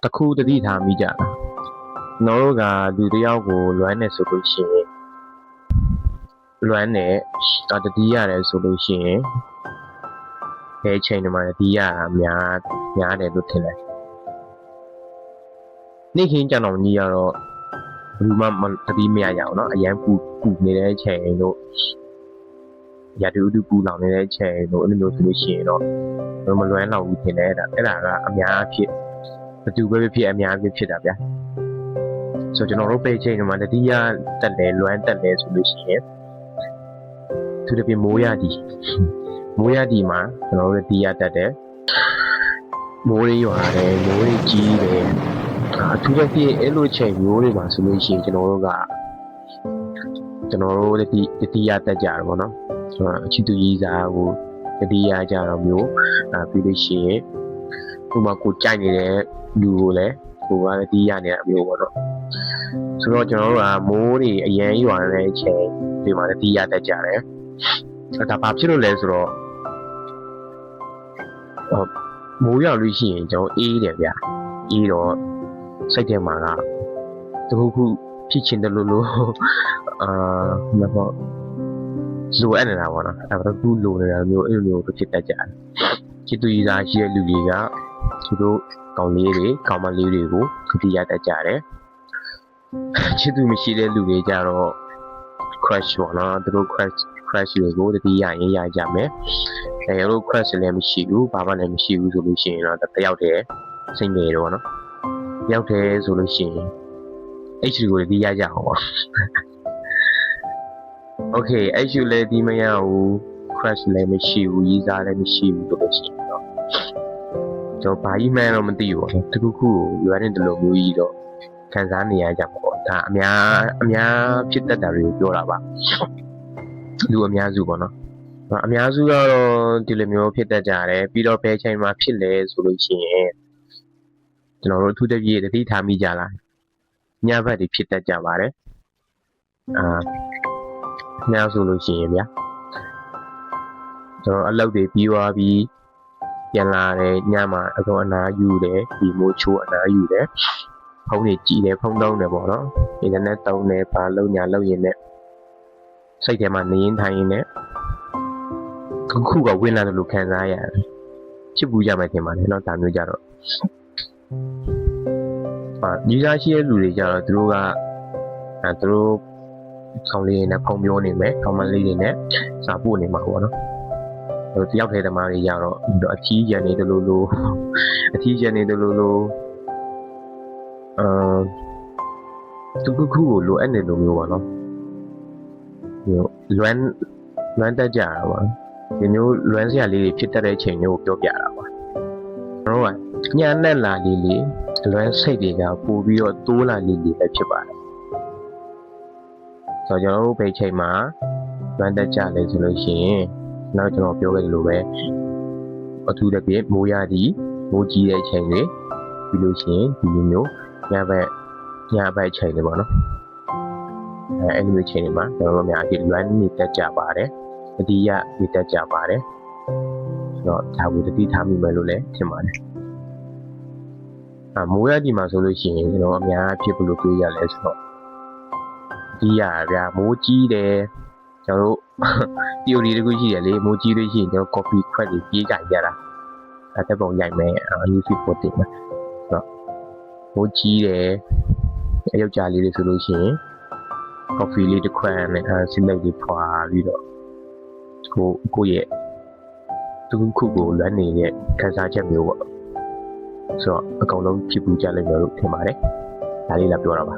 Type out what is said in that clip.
တခုတတိထားမိကြတာကျွန်တော်တို့ကလူတယောက်ကိုလွမ်းနေဆိုလို့ရှိရင်လွမ်းနေတတိရတယ်ဆိုလို့ရှိရင်ဘယ်ချိန်မှာတတိရတာများတယ်လို့ထင်တယ်နေ့ခင်းကြောင်တော်ကြီးကတော့ဘူးမှတတိမရရအောင်เนาะအရန်ပူနေတဲ့ချိန်တို့ရာတူတူပူလောင်နေတဲ့ချိန်တို့အဲ့လိုမျိုးဆိုလို့ရှိရင်တော့မလွမ်းတော့ဘူးထင်တယ်အဲ့ဒါကအများအဖြစ်ဘသူပဲဖြစ်အများကြီးဖြစ်တာဗျာဆိုကျွန်တော်တို့ပဲချိန်မှာတတိယတက်တယ်လွမ်းတက်တယ်ဆိုလို့ရှိရင်သူတို့ပြမိုးရသည်မှာကျွန်တော်တို့တတိယတက်တယ်မိုးရွာတယ်မိုးကြီးတယ်အထူးသဖြင့်အဲ့လိုချိန်မျိုးတွေမှာဆိုလို့ရှိရင်ကျွန်တော်တို့တတိယတက်ကြတယ်ပေါ့နော်အချစ်သူကြီးစားကိုတတိယကြတော့မျိုးပြီးလို့ရှိရင်ဥပမာကိုကြိုက်နေတဲ့လူကိုလည်းကိုကတတိယနေတဲ့အမျိုးပေါ့နော်ဆိုတော့ကျွန်တော်တို့ကမိုးတွေအရင်ရွာတဲ့အချိန်ဒီမှာတတိယတက်ကြတယ်ဒါဘာဖြစ်လို့လဲဆိုတော့မိုးရွာလို့ရှိရင်ကျွန်တော်အေးတယ်ဗျအေးတော့စိတ်ထဲမှာကတခုဖြစ်ချင်တယ်လို့မဟုတ်လိုအပ်နေတာပေါ့နော်အဲ့ဒါကလိုနေတာမျိုးအဲ့လိုမျိုးဖြစ်တတ်ကြတယ်ချစ်သူကြီးသားရှိတဲ့လူတွေကသူတို့ကောင်မလေးတွေကိုတတိယတတ်ကြတယ်ချစ်သူမရှိတဲ့လူတွေကြတော့ crush ပေါ့နော်သူတို့ crush တွေကိုတတိယရင်ရကြမယ်အဲလို crush လည်းမရှိဘူးဘာမှလည်းမရှိဘူးဆိုလို့ရှိရင်တော့တယောက်တည်းစိတ်ငယ်တော့နော်တယောက်တည်းဆိုလို့ရှိရင် H ကိုတတိယကြအောင်ပေါ့Okay အဲ့ရှူလည်းဒီမရဘူး crash လည်းမရှိဘူးရေးစားလည်းမရှိဘူးဆိုလို့ရှိရင်တော့ကျွန်တော်ဘာကြီးမှန်းတော့မသိဘူးတခုခုလွယ်တဲ့တလူမျိုးကြီးတော့ခံစားနေရကြမှာပေါ့ဒါအများဖြစ်တတ်တာတွေကိုပြောတာပါလူအများစုပေါ့နော်အများစုကတော့ဒီလိုမျိုးဖြစ်တတ်ကြတယ်ပြီးတော့ဘယ်ချိန်မှာဖြစ်လဲဆိုလို့ရှိရင်ကျွန်တော်တို့အထူးသဖြင့်တတိထားမိကြလားညဘက်တွေဖြစ်တတ်ကြပါတယ်ညဆိုလို့ရှိရင်ဗျာကျွန်တော်အလုပ်တွေပြီးသွားပြီးပြန်လာတယ်ညမှာအကုန်အနာယူတယ်ဒီမိုးချိုးအနာယူတယ်ဖုန်းတွေကြည့်တယ်ဖုန်းသုံးတယ်ပေါ့နော်အင်တာနက်သုံးတယ်ဘာလုပ်ညာလုပ်ရင်လည်းစိတ်ထဲမှာနေရင်ထိုင်ရင်လည်းခုကဝင်လာတယ်လို့ခံစားရတယ်ဖြစ်ပူကြမယ်ထင်ပါတယ်เนาะဒါမျိုးကြတော့ဒီစားရှိတဲ့လူတွေကြတော့သူတို့ခေါင်းလေးနဲ့ဖုံပြောနေမယ်ခေါင်းမလေးတွေနဲ့စာပို့နေမှာပေါ့နော်တယောက်ထဲသမားတွေကြတော့အထီးကျန်နေတယ်လို့သူခုကိုလိုအပ်နေလို့မျိုးပါနော်လွမ်းတက်ကြတာပါဒီမျိုးလွမ်းစရာလေးတွေဖြစ်တတ်တဲ့ချိန်မျိုးကိုပြောပြတာပါကျွန်တော်ကညာနဲ့လာလေးလွမ်းစိတ်တွေကပို့ပြီးတော့တိုးလာလေးပဲဖြစ်ပါတယ်ဆိုတော့ကျွန်တော်တို့ဘယ်ချိန်မှာလွမ်းတက်ကြလဲဆိုလို့ရှိရင်နောက်ကျွန်တော်ပြောခဲ့လို့ပဲအထူးသဖြင့်မိုးရသည်မိုးကြီးတဲ့ချိန်တွေပြီးလို့ရှိရင်ဒီလိုမျိုးညဘက်ချိန်တွေပေါ့နော်အဲ့ဒီချိန်တွေမှာကျွန်တော်တို့များအလွမ်းနေတက်ကြပါတယ်တတိယနေတက်ကြပါတယ်ဆိုတော့ဒါကိုတတိထားမိမယ်လို့လည်းထင်ပါတယ်မိုးရသည်မှာဆိုလို့ရှိရင်ကျွန်တော်အများဖြစ်လို့တွေးရလဲဆိုတော့ဒီရဗျာမိုးကြီးတယ်ကျွန်တော်တို့ theory တခုရှိတယ်လေမိုးကြီးလို့ရှိရင်ကျွန်တော် coffee ခွက်တွေပြေးကြရတာအဲ့ဒါပုံရိုက်မယ် YouTube ပေါ်တင်မယ်ဆိုတော့မိုးကြီးတယ်အယောက်ကြားလေးတွေဆိုလို့ရှိရင် coffee လေးတစ်ခွက်နဲ့စိတ်လေးဖွာပြီးတော့ကိုယ့်ရဲ့သူခုကိုလွမ်းနေတဲ့ခံစားချက်မျိုးပေါ့ဆိုတော့အကောင်လုံးဖြစ်ပူကြလိမ့်မယ်လို့ထင်ပါတယ်ဒါလေးလာပြောတာပါ